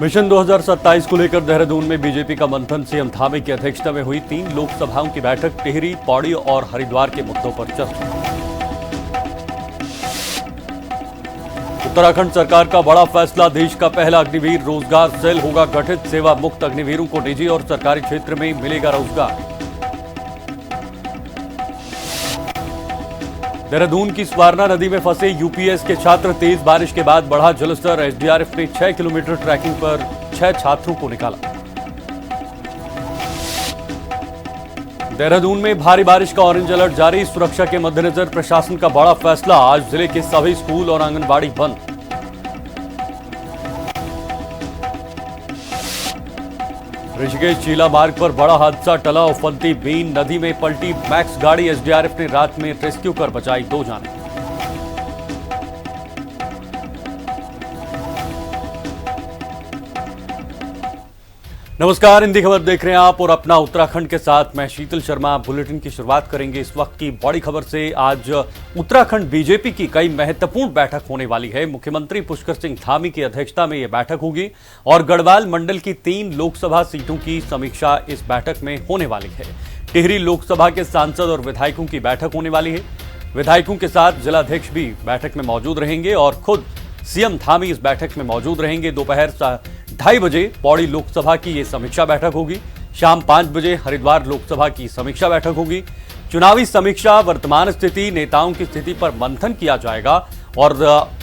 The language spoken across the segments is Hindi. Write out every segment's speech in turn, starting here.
मिशन 2027 को लेकर देहरादून में बीजेपी का मंथन सीएम धामी की अध्यक्षता में हुई 3 लोकसभाओं की बैठक टिहरी, पौड़ी और हरिद्वार के मुद्दों पर चर्चा। उत्तराखंड सरकार का बड़ा फैसला, देश का पहला अग्निवीर रोजगार सेल होगा गठित, सेवा मुक्त अग्निवीरों को निजी और सरकारी क्षेत्र में मिलेगा रोजगार। देहरादून की स्वर्णा नदी में फंसे यूपीएस के छात्र, तेज बारिश के बाद बढ़ा जलस्तर, एसडीआरएफ ने 6 किलोमीटर ट्रैकिंग पर 6 छात्रों को निकाला। देहरादून में भारी बारिश का ऑरेंज अलर्ट जारी, सुरक्षा के मद्देनजर प्रशासन का बड़ा फैसला, आज जिले के सभी स्कूल और आंगनबाड़ी बंद। ऋषिकेश चीला मार्ग पर बड़ा हादसा टला, उफनती बीन नदी में पलटी मैक्स गाड़ी, एसडीआरएफ ने रात में रेस्क्यू कर बचाई 2 जानें। नमस्कार, हिंदी खबर देख रहे हैं आप और अपना उत्तराखंड के साथ मैं शीतल शर्मा। बुलेटिन की शुरुआत करेंगे इस वक्त की बड़ी खबर से। आज उत्तराखंड बीजेपी की कई महत्वपूर्ण बैठक होने वाली है। मुख्यमंत्री पुष्कर सिंह धामी की अध्यक्षता में यह बैठक होगी और गढ़वाल मंडल की 3 लोकसभा सीटों की समीक्षा इस बैठक में होने वाली है। टिहरी लोकसभा के सांसद और विधायकों की बैठक होने वाली है। विधायकों के साथ जिलाध्यक्ष भी बैठक में मौजूद रहेंगे और खुद सीएम धामी इस बैठक में मौजूद रहेंगे। दोपहर 2:30 बजे पौड़ी लोकसभा की ये समीक्षा बैठक होगी। शाम 5 बजे हरिद्वार लोकसभा की समीक्षा बैठक होगी। चुनावी समीक्षा, वर्तमान स्थिति, नेताओं की स्थिति पर मंथन किया जाएगा और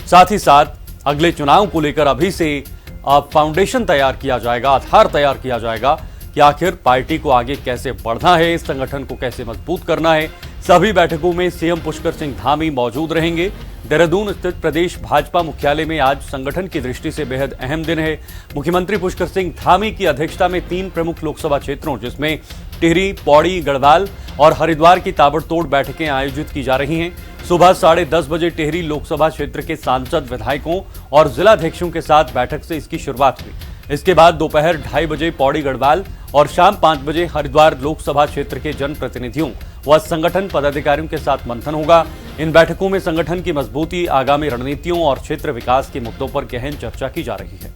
साथ ही साथ अगले चुनाव को लेकर अभी से फाउंडेशन तैयार किया जाएगा, आधार तैयार किया जाएगा कि आखिर पार्टी को आगे कैसे बढ़ना है, संगठन को कैसे मजबूत करना है। सभी बैठकों में सीएम पुष्कर सिंह धामी मौजूद रहेंगे। देहरादून स्थित प्रदेश भाजपा मुख्यालय में आज संगठन की दृष्टि से बेहद अहम दिन है। मुख्यमंत्री पुष्कर सिंह धामी की अध्यक्षता में 3 प्रमुख लोकसभा क्षेत्रों जिसमें टिहरी, पौड़ी, गढ़वाल और हरिद्वार की ताबड़तोड़ बैठकें आयोजित की जा रही हैं। सुबह 10:30 बजे टिहरी लोकसभा क्षेत्र के सांसद, विधायकों और जिलाध्यक्षों के साथ बैठक से इसकी शुरुआत हुई। इसके बाद दोपहर 2:30 बजे पौड़ी, गढ़वाल और शाम 5 बजे हरिद्वार लोकसभा क्षेत्र के जनप्रतिनिधियों व संगठन पदाधिकारियों के साथ मंथन होगा। इन बैठकों में संगठन की मजबूती, आगामी रणनीतियों और क्षेत्र विकास के मुद्दों पर गहन चर्चा की जा रही है।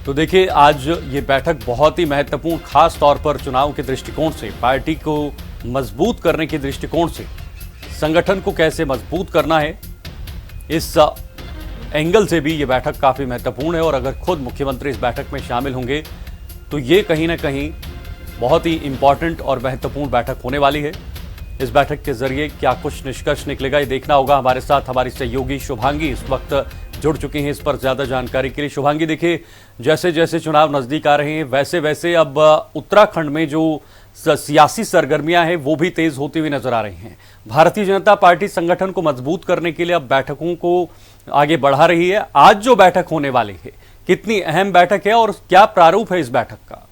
तो देखिए, आज ये बैठक बहुत ही महत्वपूर्ण, खास तौर पर चुनाव के दृष्टिकोण से, पार्टी को मजबूत करने के दृष्टिकोण से, संगठन को कैसे मजबूत करना है, इस एंगल से भी ये बैठक काफी महत्वपूर्ण है। और अगर खुद मुख्यमंत्री इस बैठक में शामिल होंगे तो ये कहीं ना कहीं बहुत ही इंपॉर्टेंट और महत्वपूर्ण बैठक होने वाली है। इस बैठक के जरिए क्या कुछ निष्कर्ष निकलेगा, ये देखना होगा। हमारे साथ हमारी सहयोगी शुभांगी इस वक्त जुड़ चुकी हैं इस पर ज्यादा जानकारी के लिए। शुभांगी, देखिए, जैसे जैसे चुनाव नजदीक आ रहे हैं वैसे वैसे अब उत्तराखंड में जो सियासी सरगर्मियां हैं वो भी तेज होती हुई नजर आ रही हैं। भारतीय जनता पार्टी संगठन को मजबूत करने के लिए अब बैठकों को आगे बढ़ा रही है। आज जो बैठक होने वाली है, कितनी अहम बैठक है और क्या प्रारूप है इस बैठक का?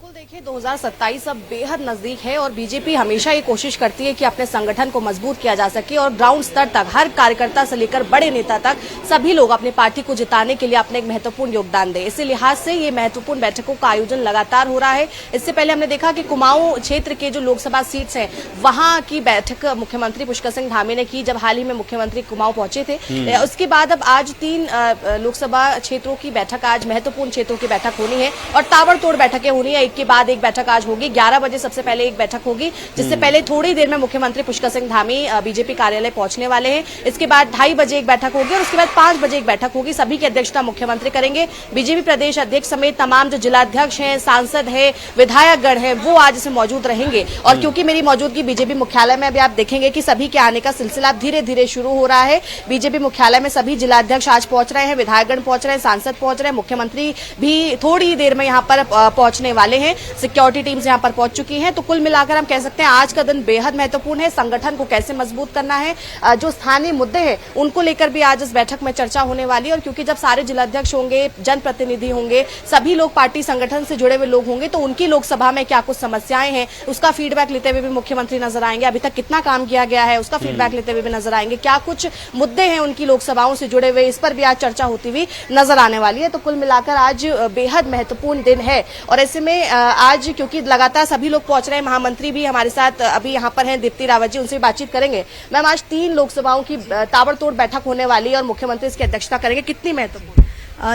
देखिए, 2027 अब बेहद नजदीक है और बीजेपी हमेशा ये कोशिश करती है कि अपने संगठन को मजबूत किया जा सके और ग्राउंड स्तर तक हर कार्यकर्ता से लेकर बड़े नेता तक सभी लोग अपनी पार्टी को जिताने के लिए अपने एक महत्वपूर्ण योगदान दें। इसी लिहाज से ये महत्वपूर्ण बैठकों का आयोजन लगातार हो रहा है। इससे पहले हमने देखा कि कुमाऊं क्षेत्र के जो लोकसभा सीट्स हैं वहां की बैठक मुख्यमंत्री पुष्कर सिंह धामी ने की जब हाल ही में मुख्यमंत्री कुमाऊं पहुंचे थे। उसके बाद अब आज 3 लोकसभा क्षेत्रों की बैठक, आज महत्वपूर्ण क्षेत्रों की बैठक होनी है और ताबड़तोड़ बैठकें होनी है। एक के बाद एक बैठक आज होगी। 11 बजे सबसे पहले एक बैठक होगी, जिससे पहले थोड़ी देर में मुख्यमंत्री पुष्कर सिंह धामी बीजेपी कार्यालय पहुंचने वाले हैं। इसके बाद 2:30 बजे एक बैठक होगी और उसके बाद 5 बजे एक बैठक होगी। सभी की अध्यक्षता मुख्यमंत्री करेंगे। बीजेपी प्रदेश अध्यक्ष समेत तमाम जो जिलाध्यक्ष हैं, सांसद है, विधायकगण है, वो आज इसमें मौजूद रहेंगे। और क्योंकि मेरी मौजूदगी बीजेपी मुख्यालय में, अभी आप देखेंगे कि सभी के आने का सिलसिला धीरे धीरे शुरू हो रहा है। बीजेपी मुख्यालय में सभी जिलाध्यक्ष आज पहुंच रहे हैं, विधायकगण पहुंच रहे हैं, सांसद पहुंच रहे हैं, मुख्यमंत्री भी थोड़ी देर में यहाँ पर पहुंचने वाले हैं। सिक्योरिटी टीम्स यहां पर पहुंच चुकी हैं। तो कुल मिलाकर हम कह सकते हैं आज का दिन बेहद महत्वपूर्ण है। संगठन को कैसे मजबूत करना है, जो स्थानीय मुद्दे हैं उनको लेकर भी आज इस बैठक में चर्चा होने वाली है। और क्योंकि जब सारे जिलाध्यक्ष होंगे, जनप्रतिनिधि होंगे, सभी लोग पार्टी संगठन से जुड़े हुए लोग होंगे, तो उनकी लोकसभा में क्या कुछ समस्याएं हैं उसका फीडबैक लेते हुए भी मुख्यमंत्री नजर आएंगे। अभी तक कितना काम किया गया है उसका फीडबैक लेते हुए भी नजर आएंगे। क्या कुछ मुद्दे हैं उनकी लोकसभाओं से जुड़े हुए, इस पर भी आज चर्चा होती हुई नजर आने वाली है। तो कुल मिलाकर आज बेहद महत्वपूर्ण दिन है और ऐसे में आज क्योंकि लगातार सभी लोग पहुंच रहे हैं, महामंत्री भी हमारे साथ अभी यहाँ पर हैं, दीप्ति रावत जी, उनसे बातचीत करेंगे। मैम, आज 3 लोकसभाओं की ताबड़तोड़ बैठक होने वाली है और मुख्यमंत्री इसकी अध्यक्षता करेंगे, कितनी महत्वपूर्ण?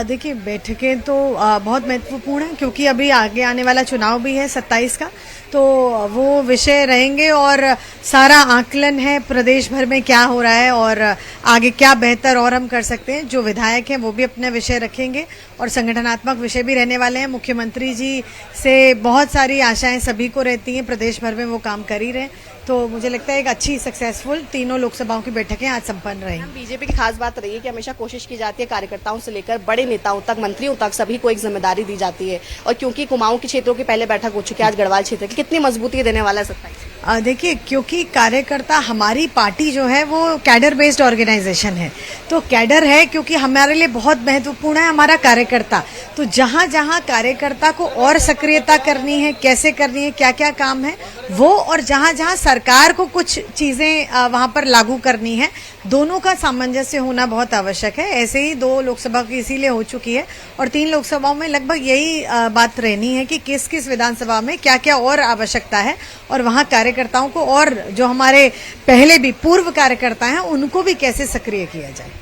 देखिए, बैठकें तो बहुत महत्वपूर्ण है क्योंकि अभी आगे आने वाला चुनाव भी है 27 का, तो वो विषय रहेंगे और सारा आकलन है प्रदेश भर में क्या हो रहा है और आगे क्या बेहतर और हम कर सकते हैं। जो विधायक हैं वो भी अपने विषय रखेंगे और संगठनात्मक विषय भी रहने वाले हैं। मुख्यमंत्री जी से बहुत सारी आशाएं सभी को रहती हैं, प्रदेश भर में वो काम कर ही रहे हैं, तो मुझे लगता है एक अच्छी सक्सेसफुल तीनों लोकसभाओं की बैठकें आज संपन्न रही। बीजेपी की खास बात रही है कि हमेशा कोशिश की जाती है कार्यकर्ताओं से लेकर बड़े नेताओं तक, मंत्रियों तक, सभी को एक जिम्मेदारी दी जाती है। और क्योंकि कुमाऊं के क्षेत्रों की पहले बैठक हो चुकी है, आज गढ़वाल क्षेत्र की, कितनी मजबूती देने वाला है 27? देखिए, क्योंकि कार्यकर्ता, हमारी पार्टी जो है वो कैडर बेस्ड ऑर्गेनाइजेशन है, तो कैडर है क्योंकि हमारे लिए बहुत महत्वपूर्ण है हमारा कार्यकर्ता। तो जहां जहां कार्यकर्ता को और सक्रियता करनी है, कैसे करनी है, क्या क्या काम है वो, और जहां जहां सरकार को कुछ चीजें वहां पर लागू करनी है, दोनों का सामंजस्य होना बहुत आवश्यक है। ऐसे ही 2 लोकसभा की इसीलिए हो चुकी है और 3 लोकसभाओं में लगभग यही बात रहनी है कि किस किस विधानसभा में क्या क्या और आवश्यकता है और वहां कार्यकर्ताओं को और जो हमारे पहले भी पूर्व कार्यकर्ता हैं उनको भी कैसे सक्रिय किया जाए।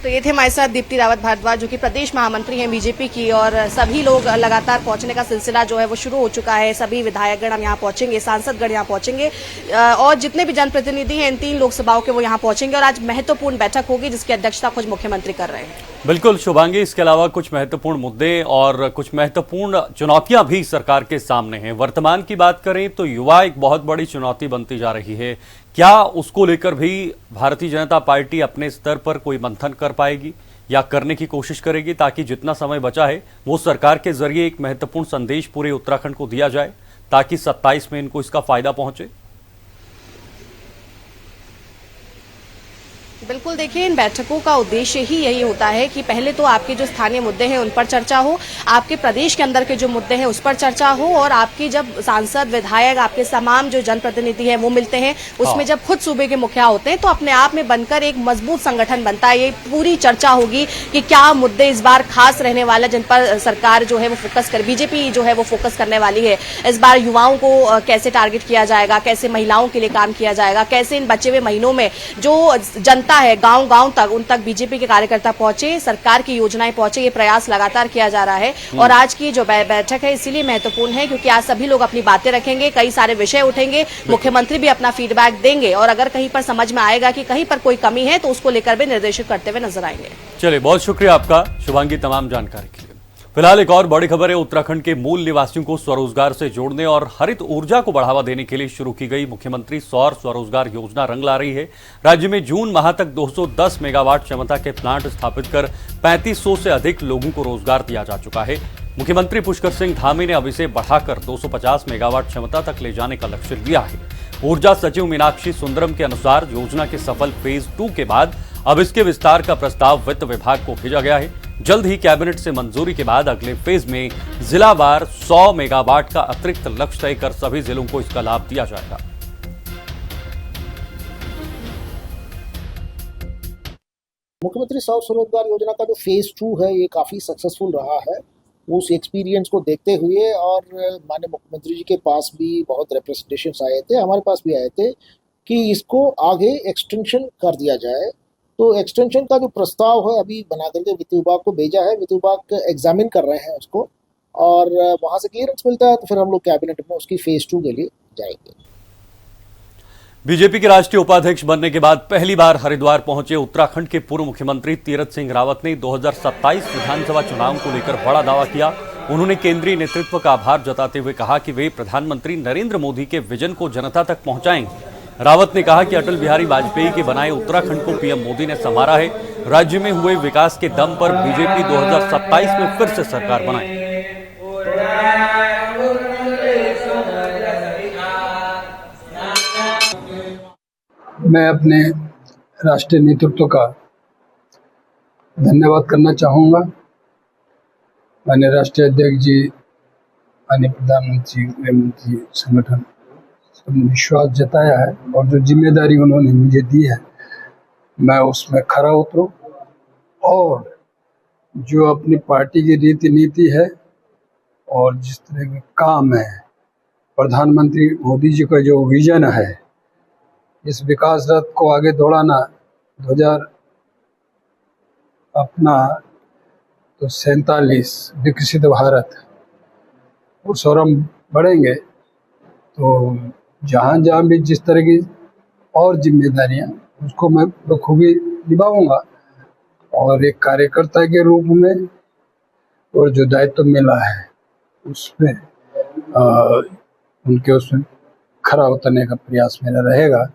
तो ये थे हमारे साथ दीप्ति रावत भारद्वाज, जो कि प्रदेश महामंत्री हैं बीजेपी की, और सभी लोग लगातार पहुंचने का सिलसिला जो है वो शुरू हो चुका है। सभी विधायकगण हम यहाँ पहुंचेंगे, सांसदगण यहाँ पहुंचेंगे और जितने भी जनप्रतिनिधि हैं इन 3 लोकसभाओं के वो यहाँ पहुंचेंगे और आज महत्वपूर्ण बैठक होगी जिसकी अध्यक्षता खुद मुख्यमंत्री कर रहे हैं। बिल्कुल शुभांगी, इसके अलावा कुछ महत्वपूर्ण मुद्दे और कुछ महत्वपूर्ण चुनौतियां भी सरकार के सामने हैं। वर्तमान की बात करें तो युवा एक बहुत बड़ी चुनौती बनती जा रही है। क्या उसको लेकर भी भारतीय जनता पार्टी अपने स्तर पर कोई मंथन कर पाएगी या करने की कोशिश करेगी ताकि जितना समय बचा है वो सरकार के जरिए एक महत्वपूर्ण संदेश पूरे उत्तराखंड को दिया जाए ताकि 27 में इनको इसका फायदा पहुंचे? बिल्कुल, देखिए, इन बैठकों का उद्देश्य ही यही होता है कि पहले तो आपके जो स्थानीय मुद्दे हैं उन पर चर्चा हो, आपके प्रदेश के अंदर के जो मुद्दे हैं उस पर चर्चा हो, और आपके जब सांसद, विधायक, आपके तमाम जो जनप्रतिनिधि हैं वो मिलते हैं, उसमें जब खुद सूबे के मुखिया होते हैं तो अपने आप में बनकर एक मजबूत संगठन बनता है। ये पूरी चर्चा होगी कि क्या मुद्दे इस बार खास रहने वाला जिन पर सरकार जो है वो फोकस कर, बीजेपी जो है वो फोकस करने वाली है। इस बार युवाओं को कैसे टारगेट किया जाएगा, कैसे महिलाओं के लिए काम किया जाएगा, कैसे इन बचे हुए महीनों में जो जनता है गांव गांव तक, उन तक बीजेपी के कार्यकर्ता पहुंचे, सरकार की योजनाएं पहुंचे, ये प्रयास लगातार किया जा रहा है। और आज की जो बैठक है इसीलिए महत्वपूर्ण है क्योंकि आज सभी लोग अपनी बातें रखेंगे, कई सारे विषय उठेंगे, मुख्यमंत्री भी अपना फीडबैक देंगे और अगर कहीं पर समझ में आएगा कि कहीं पर कोई कमी है तो उसको लेकर भी निर्देशित करते हुए नजर आएंगे। चलिए, बहुत शुक्रिया आपका शुभांगी तमाम जानकारी के लिए। फिलहाल एक और बड़ी खबर है। उत्तराखंड के मूल निवासियों को स्वरोजगार से जोड़ने और हरित ऊर्जा को बढ़ावा देने के लिए शुरू की गई मुख्यमंत्री सौर स्वरोजगार योजना रंग ला रही है। राज्य में जून माह तक 210 मेगावाट क्षमता के प्लांट स्थापित कर 3500 से अधिक लोगों को रोजगार दिया जा चुका है। मुख्यमंत्री पुष्कर सिंह धामी ने अब इसे बढ़ाकर 250 मेगावाट क्षमता तक ले जाने का लक्ष्य लिया है। ऊर्जा सचिव मीनाक्षी सुंदरम के अनुसार योजना के सफल फेज 2 के बाद अब इसके विस्तार का प्रस्ताव वित्त विभाग को भेजा गया है। जल्द ही कैबिनेट से मंजूरी के बाद अगले फेज में जिलावार 100 मेगावाट का अतिरिक्त लक्ष्य तय कर सभी जिलों को इसका लाभ दिया जाएगा। मुख्यमंत्री सौर स्वरोजगार योजना का जो फेज 2 है ये काफ़ी सक्सेसफुल रहा है। उस एक्सपीरियंस को देखते हुए और माननीय मुख्यमंत्री जी के पास भी बहुत रिप्रेजेंटेशंस आए थे, हमारे पास भी आए थे कि इसको आगे एक्सटेंशन कर दिया जाए। तो एक्सटेंशन का जो प्रस्ताव है अभी बना करके वित्त विभाग को भेजा है, वित्त विभाग एग्जामिन कर रहे हैं उसको और वहाँ से क्लियरेंस मिलता है तो फिर हम लोग कैबिनेट में उसकी फेज 2 के लिए जाएंगे। बीजेपी के राष्ट्रीय उपाध्यक्ष बनने के बाद पहली बार हरिद्वार पहुंचे उत्तराखंड के पूर्व मुख्यमंत्री तीरथ सिंह रावत ने 2027 विधानसभा चुनाव को लेकर बड़ा दावा किया। उन्होंने केंद्रीय नेतृत्व का आभार जताते हुए कहा कि वे प्रधानमंत्री नरेंद्र मोदी के विजन को जनता तक पहुंचाएंगे। रावत ने कहा कि अटल बिहारी वाजपेयी के बनाए उत्तराखंड को पीएम मोदी ने संवारा है। राज्य में हुए विकास के दम पर बीजेपी 2027 में फिर से सरकार बनाए। मैं अपने राष्ट्रीय नेतृत्व का धन्यवाद करना चाहूँगा। माननीय राष्ट्रीय अध्यक्ष जी, माननीय प्रधानमंत्री, गृहमंत्री, संगठन सबने विश्वास जताया है और जो जिम्मेदारी उन्होंने मुझे दी है मैं उसमें खरा उतरूं और जो अपनी पार्टी की रीति नीति है और जिस तरह के काम है, प्रधानमंत्री मोदी जी का जो विजन है, इस विकास रथ को आगे दौड़ाना 2000 अपना तो 47 विकसित भारत और सौरम बढ़ेंगे, तो जहाँ जहाँ भी जिस तरह की और जिम्मेदारियाँ उसको मैं बखूबी निभाऊंगा और एक कार्यकर्ता के रूप में और जो दायित्व मिला है उसमें उसमें खरा उतरने का प्रयास मेरा रहेगा।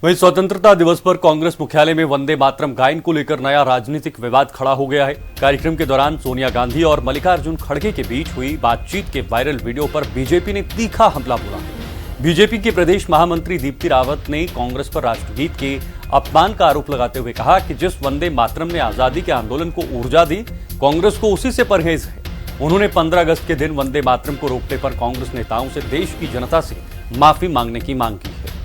वहीं स्वतंत्रता दिवस पर कांग्रेस मुख्यालय में वंदे मातरम गायन को लेकर नया राजनीतिक विवाद खड़ा हो गया है। कार्यक्रम के दौरान सोनिया गांधी और मल्लिकार्जुन खड़गे के बीच हुई बातचीत के वायरल वीडियो पर बीजेपी ने तीखा हमला बोला है। बीजेपी की प्रदेश महामंत्री दीप्ति रावत ने कांग्रेस पर राष्ट्रगीत के अपमान का आरोप लगाते हुए कहा कि जिस वंदे मातरम ने आजादी के आंदोलन को ऊर्जा दी, कांग्रेस को उसी से परहेज है। उन्होंने 15 अगस्त के दिन वंदे मातरम को रोकने पर कांग्रेस नेताओं से देश की जनता से माफी मांगने की मांग की है।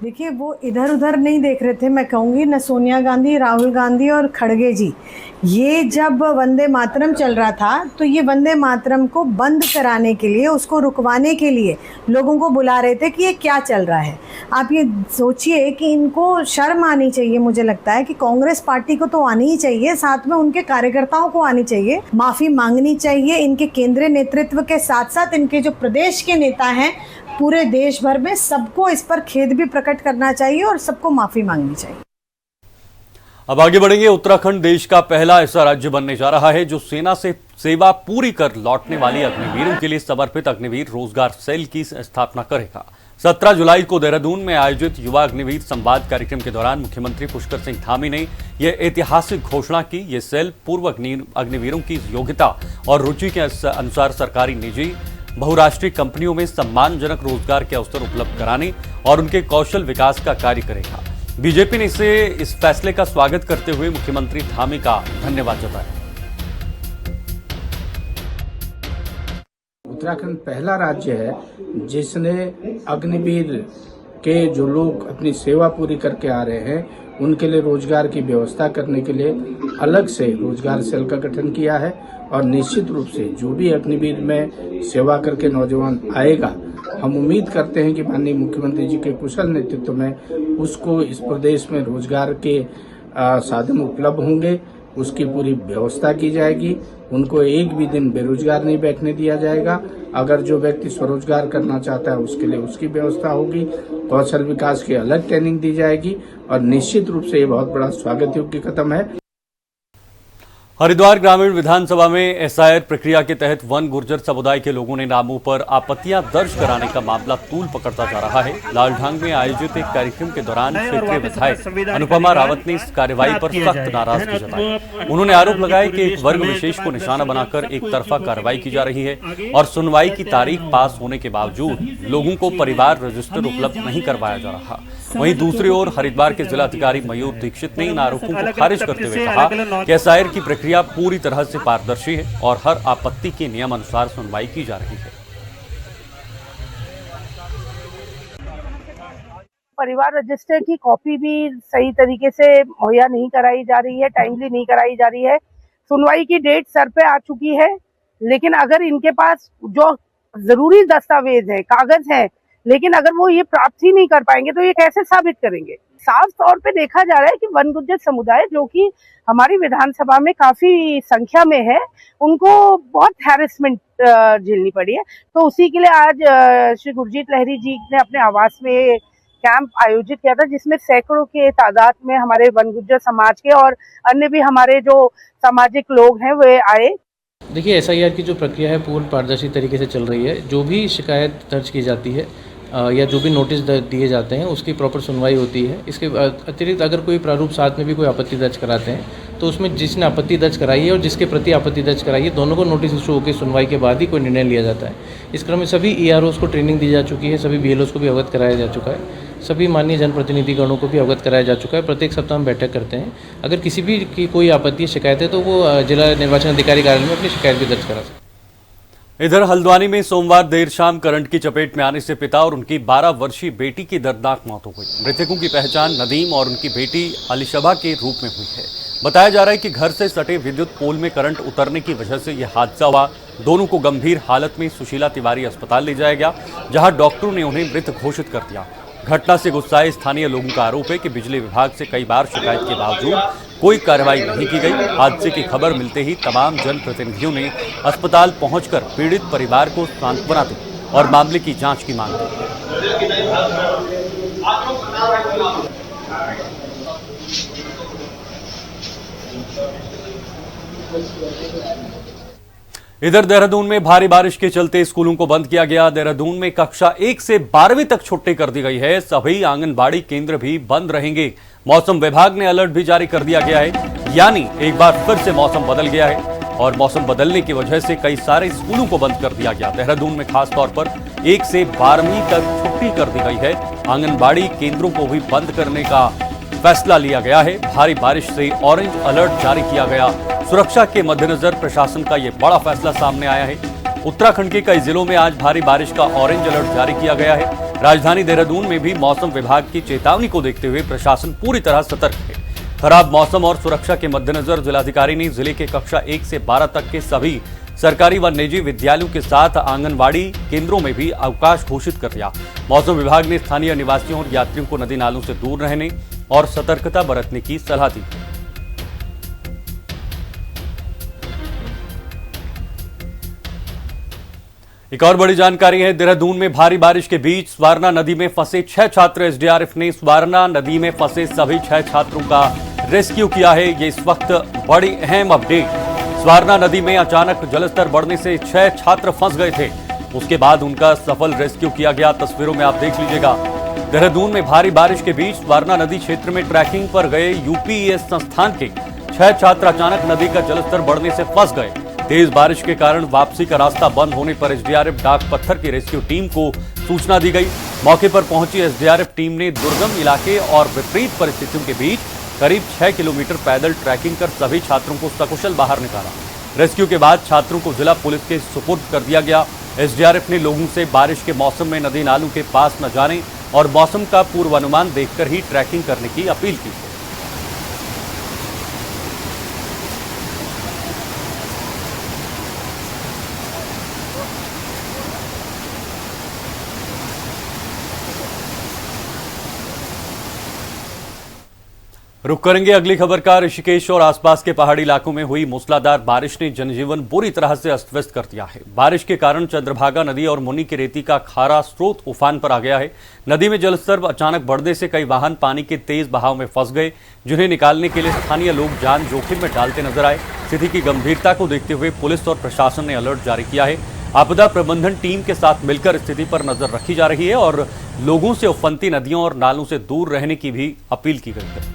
देखिए, वो इधर उधर नहीं देख रहे थे, मैं कहूँगी न सोनिया गांधी, राहुल गांधी और खड़गे जी, ये जब वंदे मातरम चल रहा था तो ये वंदे मातरम को बंद कराने के लिए, उसको रुकवाने के लिए लोगों को बुला रहे थे कि ये क्या चल रहा है। आप ये सोचिए कि इनको शर्म आनी चाहिए। मुझे लगता है कि कांग्रेस पार्टी को तो आनी ही चाहिए, साथ में उनके कार्यकर्ताओं को आनी चाहिए, माफ़ी मांगनी चाहिए। इनके केंद्रीय नेतृत्व के साथ साथ इनके जो प्रदेश के नेता हैं पूरे देश भर में, सबको इस पर खेद भी प्रकट करना चाहिए और सबको माफ़ी मांगनी चाहिए। अब आगे बढ़ेंगे। उत्तराखंड देश का पहला ऐसा राज्य बनने जा रहा है जो सेना से सेवा पूरी कर लौटने वाली अग्निवीरों के लिए समर्पित अग्निवीर रोजगार सेल की स्थापना करेगा। 17 जुलाई को देहरादून में आयोजित युवा अग्निवीर संवाद कार्यक्रम के दौरान मुख्यमंत्री पुष्कर सिंह धामी ने यह ऐतिहासिक घोषणा की। ये सेल पूर्व अग्निवीरों की योग्यता और रुचि के अनुसार सरकारी, निजी, बहुराष्ट्रीय कंपनियों में सम्मानजनक रोजगार के अवसर उपलब्ध कराने और उनके कौशल विकास का कार्य करेगा। बीजेपी ने इस फैसले का स्वागत करते हुए मुख्यमंत्री धामी का धन्यवाद जताया। उत्तराखंड पहला राज्य है जिसने अग्निवीर के जो लोग अपनी सेवा पूरी करके आ रहे हैं उनके लिए रोजगार की व्यवस्था करने के लिए अलग से रोजगार सेल का गठन किया है। और निश्चित रूप से जो भी अग्निवीर में सेवा करके नौजवान आएगा, हम उम्मीद करते हैं कि माननीय मुख्यमंत्री जी के कुशल नेतृत्व में उसको इस प्रदेश में रोजगार के साधन उपलब्ध होंगे, उसकी पूरी व्यवस्था की जाएगी। उनको एक भी दिन बेरोजगार नहीं बैठने दिया जाएगा। अगर जो व्यक्ति स्वरोजगार करना चाहता है उसके लिए उसकी व्यवस्था होगी। कौशल विकास की अलग ट्रेनिंग दी जाएगी और निश्चित रूप से ये बहुत बड़ा स्वागत योग्य कदम है। हरिद्वार ग्रामीण विधानसभा में एसआईआर प्रक्रिया के तहत वन गुर्जर समुदाय के लोगों ने नामों पर आपत्तियां दर्ज कराने का मामला तूल पकड़ता जा रहा है। लालढांग में आयोजित एक कार्यक्रम के दौरान क्षेत्रीय विधायक अनुपमा रावत ने इस कार्रवाई पर सख्त नाराजगी जताई। उन्होंने आरोप लगाया कि एक वर्ग विशेष को निशाना बनाकर एक तरफा कार्रवाई की जा रही है और सुनवाई की तारीख पास होने के बावजूद लोगों को परिवार रजिस्टर उपलब्ध नहीं करवाया जा रहा। वहीं दूसरी ओर हरिद्वार के जिलाधिकारी मयूर दीक्षित ने इन आरोपों को खारिज करते हुए कहा कि एसआईआर की प्रक्रिया पूरी तरह से पारदर्शी है और हर आपत्ति के नियम अनुसार सुनवाई की जा रही है। परिवार रजिस्टर की कॉपी भी सही तरीके से मुहैया नहीं कराई जा रही है, टाइमली नहीं कराई जा रही है। सुनवाई की डेट सर पे आ चुकी है, लेकिन अगर इनके पास जो जरूरी दस्तावेज है, कागज है, लेकिन अगर वो ये प्राप्त ही नहीं कर पाएंगे तो ये कैसे साबित करेंगे। साफ तौर पे देखा जा रहा है कि वन गुर्जर समुदाय जो कि हमारी विधानसभा में काफी संख्या में है, उनको बहुत हैरेसमेंट झेलनी पड़ी है। तो उसी के लिए आज श्री गुरजीत लहरी जी ने अपने आवास में कैंप आयोजित किया था, जिसमें सैकड़ों के तादाद में हमारे वन गुर्जर समाज के और अन्य भी हमारे जो सामाजिक लोग हैं वे आए। देखिए, एसआईआर की जो प्रक्रिया है पूर्ण पारदर्शी तरीके से चल रही है। जो भी शिकायत दर्ज की जाती है या जो भी नोटिस दिए जाते हैं उसकी प्रॉपर सुनवाई होती है। इसके अतिरिक्त अगर कोई प्रारूप साथ में भी कोई आपत्ति दर्ज कराते हैं तो उसमें जिसने आपत्ति दर्ज कराई है और जिसके प्रति आपत्ति दर्ज कराई है, दोनों को नोटिस इशू होकर सुनवाई के बाद ही कोई निर्णय लिया जाता है। इस क्रम में सभी ईआरओस को ट्रेनिंग दी जा चुकी है, सभी बीएलओस को भी अवगत कराया जा चुका है, सभी माननीय जनप्रतिनिधिगणों को भी अवगत कराया जा चुका है। प्रत्येक सप्ताह हम बैठक करते हैं। अगर किसी भी की कोई आपत्ति शिकायत है तो वो जिला निर्वाचन अधिकारी कार्यालय में अपनी शिकायत भी दर्ज करा सकते हैं। इधर हल्द्वानी में सोमवार देर शाम करंट की चपेट में आने से पिता और उनकी 12 वर्षीय बेटी की दर्दनाक मौत हो गई। मृतकों की पहचान नदीम और उनकी बेटी अलीशबा के रूप में हुई है। बताया जा रहा है कि घर से सटे विद्युत पोल में करंट उतरने की वजह से यह हादसा हुआ। दोनों को गंभीर हालत में सुशीला तिवारी अस्पताल ले जाया गया, जहां डॉक्टरों ने उन्हें मृत घोषित कर दिया। घटना से गुस्साए स्थानीय लोगों का आरोप है कि बिजली विभाग से कई बार शिकायत के बावजूद कोई कार्रवाई नहीं की गई। हादसे की खबर मिलते ही तमाम जनप्रतिनिधियों ने अस्पताल पहुंचकर पीड़ित परिवार को सांत्वना दी और मामले की जांच की मांग की। इधर देहरादून में भारी बारिश के चलते स्कूलों को बंद किया गया। देहरादून में कक्षा 1 से 12वीं तक छुट्टी कर दी गई है। सभी आंगनबाड़ी केंद्र भी बंद रहेंगे। मौसम विभाग ने अलर्ट भी जारी कर दिया गया है, यानी एक बार फिर से मौसम बदल गया है और मौसम बदलने की वजह से कई सारे स्कूलों को बंद कर दिया गया। देहरादून में खासतौर पर 1 से 12वीं तक छुट्टी कर दी गई है। आंगनबाड़ी केंद्रों को भी बंद करने का फैसला लिया गया है। भारी बारिश से ऑरेंज अलर्ट जारी किया गया। सुरक्षा के मद्देनजर प्रशासन का यह बड़ा फैसला सामने आया है। उत्तराखंड के कई जिलों में आज भारी बारिश का ऑरेंज अलर्ट जारी किया गया है। राजधानी देहरादून में भी मौसम विभाग की चेतावनी को देखते हुए प्रशासन पूरी तरह सतर्क है। खराब मौसम और सुरक्षा के मद्देनजर जिलाधिकारी ने जिले के कक्षा 1 से 12 तक के सभी सरकारी व निजी विद्यालयों के साथ आंगनबाड़ी केंद्रों में भी अवकाश घोषित कर दिया। मौसम विभाग ने स्थानीय निवासियों और यात्रियों को नदी नालों से दूर रहने और सतर्कता बरतने की सलाह दी। एक और बड़ी जानकारी है। देहरादून में भारी बारिश के बीच स्वारना नदी में फंसे 6 छात्र। एसडीआरएफ ने स्वारना नदी में फंसे सभी 6 छात्रों का रेस्क्यू किया है। ये इस वक्त बड़ी अहम अपडेट। स्वारना नदी में अचानक जलस्तर बढ़ने से 6 छात्र फंस गए थे। उसके बाद उनका सफल रेस्क्यू किया गया। तस्वीरों में आप देख लीजिएगा। देहरादून में भारी बारिश के बीच स्वारना नदी क्षेत्र में ट्रैकिंग पर गए यूपीएस संस्थान के 6 छात्र अचानक नदी का जलस्तर बढ़ने से फंस गए। तेज बारिश के कारण वापसी का रास्ता बंद होने पर एसडीआरएफ डाक पत्थर की रेस्क्यू टीम को सूचना दी गई। मौके पर पहुंची एसडीआरएफ टीम ने दुर्गम इलाके और विपरीत परिस्थितियों के बीच करीब 6 किलोमीटर पैदल ट्रैकिंग कर सभी छात्रों को सकुशल बाहर निकाला। रेस्क्यू के बाद छात्रों को जिला पुलिस के सुपुर्द कर दिया गया। एसडीआरएफ ने लोगों से बारिश के मौसम में नदी नालों के पास न जाने और मौसम का पूर्वानुमान देखकर ही ट्रैकिंग करने की अपील की। रुक करेंगे अगली खबर का। ऋषिकेश और आसपास के पहाड़ी इलाकों में हुई मूसलाधार बारिश ने जनजीवन बुरी तरह से अस्त व्यस्त कर दिया है। बारिश के कारण चंद्रभागा नदी और मुनि की रेती का खारा स्रोत उफान पर आ गया है। नदी में जलस्तर अचानक बढ़ने से कई वाहन पानी के तेज बहाव में फंस गए, जिन्हें निकालने के लिए स्थानीय लोग जान जोखिम में डालते नजर आए। स्थिति की गंभीरता को देखते हुए पुलिस और प्रशासन ने अलर्ट जारी किया है। आपदा प्रबंधन टीम के साथ मिलकर स्थिति पर नजर रखी जा रही है और लोगों से उफनती नदियों और नालों से दूर रहने की भी अपील की गई है।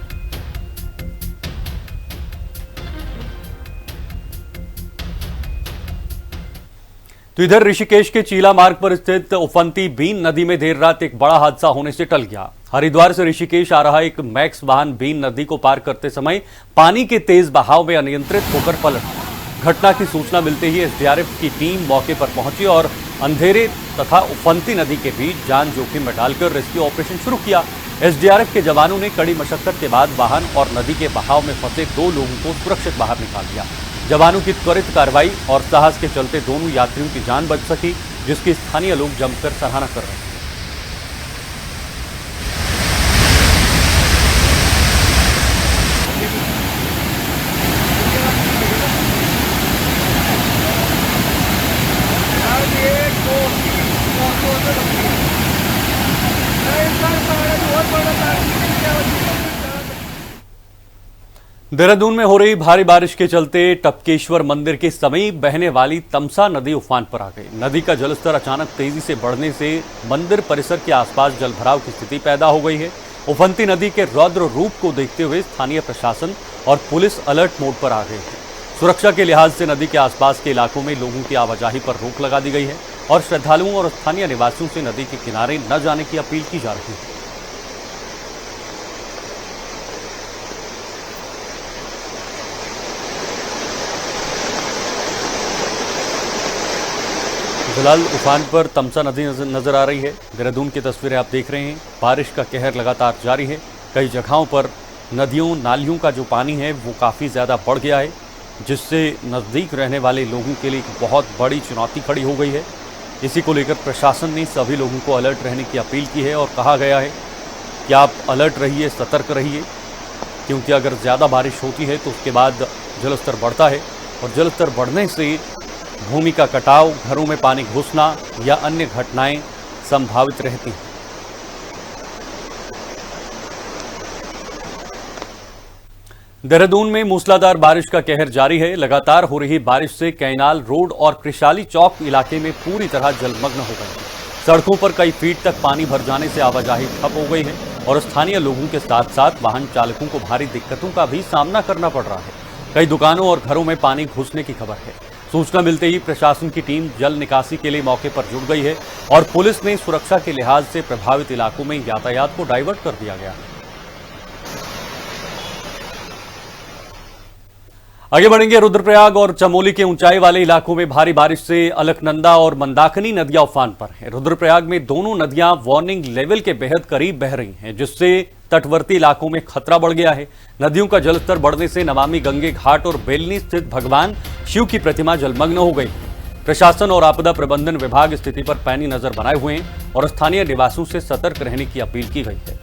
तो इधर ऋषिकेश के चीला मार्ग पर स्थित उफनती बीन नदी में देर रात एक बड़ा हादसा होने से टल गया। हरिद्वार से ऋषिकेश आ रहा एक मैक्स वाहन बीन नदी को पार करते समय पानी के तेज बहाव में अनियंत्रित होकर पलट गया। घटना की सूचना मिलते ही एसडीआरएफ की टीम मौके पर पहुंची और अंधेरे तथा उफनती नदी के बीच जान जोखिम में डालकर रेस्क्यू ऑपरेशन शुरू किया। एसडीआरएफ के जवानों ने कड़ी मशक्कत के बाद वाहन और नदी के बहाव में फंसे 2 लोगों को सुरक्षित बाहर निकाल दिया। जवानों की त्वरित कार्रवाई और साहस के चलते दोनों यात्रियों की जान बच सकी, जिसकी स्थानीय लोग जमकर सराहना कर रहे हैं। देहरादून में हो रही भारी बारिश के चलते टपकेश्वर मंदिर के समीप बहने वाली तमसा नदी उफान पर आ गई। नदी का जलस्तर अचानक तेजी से बढ़ने से मंदिर परिसर के आसपास जलभराव की स्थिति पैदा हो गई है। उफनती नदी के रौद्र रूप को देखते हुए स्थानीय प्रशासन और पुलिस अलर्ट मोड पर आ गई है। सुरक्षा के लिहाज से नदी के आसपास के इलाकों में लोगों की आवाजाही पर रोक लगा दी गई है और श्रद्धालुओं और स्थानीय निवासियों से नदी के किनारे न जाने की अपील की जा रही है। फिलहाल उफान पर तमसा नदी नजर आ रही है। देहरादून की तस्वीरें आप देख रहे हैं। बारिश का कहर लगातार जारी है। कई जगहों पर नदियों नालियों का जो पानी है वो काफ़ी ज़्यादा बढ़ गया है, जिससे नज़दीक रहने वाले लोगों के लिए एक बहुत बड़ी चुनौती खड़ी हो गई है। इसी को लेकर प्रशासन ने सभी लोगों को अलर्ट रहने की अपील की है और कहा गया है कि आप अलर्ट रहिए, सतर्क रहिए, क्योंकि अगर ज़्यादा बारिश होती है तो उसके बाद जलस्तर बढ़ता है और जलस्तर बढ़ने से भूमि का कटाव, घरों में पानी घुसना या अन्य घटनाएं संभावित रहती हैं। देहरादून में मूसलाधार बारिश का कहर जारी है। लगातार हो रही बारिश से कैनाल रोड और कृशाली चौक इलाके में पूरी तरह जलमग्न हो गए। सड़कों पर कई फीट तक पानी भर जाने से आवाजाही ठप हो गई है और स्थानीय लोगों के साथ साथ वाहन चालकों को भारी दिक्कतों का भी सामना करना पड़ रहा है। कई दुकानों और घरों में पानी घुसने की खबर है। सूचना मिलते ही प्रशासन की टीम जल निकासी के लिए मौके पर जुट गई है और पुलिस ने सुरक्षा के लिहाज से प्रभावित इलाकों में यातायात को डाइवर्ट कर दिया गया है। आगे बढ़ेंगे। रुद्रप्रयाग और चमोली के ऊंचाई वाले इलाकों में भारी बारिश से अलकनंदा और मंदाकिनी नदियां उफान पर हैं। रुद्रप्रयाग में दोनों नदियां वार्निंग लेवल के बेहद करीब बह रही हैं, जिससे तटवर्ती इलाकों में खतरा बढ़ गया है। नदियों का जलस्तर बढ़ने से नमामि गंगे घाट और बेलनी स्थित भगवान शिव की प्रतिमा जलमग्न हो गई। प्रशासन और आपदा प्रबंधन विभाग स्थिति पर पैनी नजर बनाए हुए हैं और स्थानीय निवासियों से सतर्क रहने की अपील की गई है।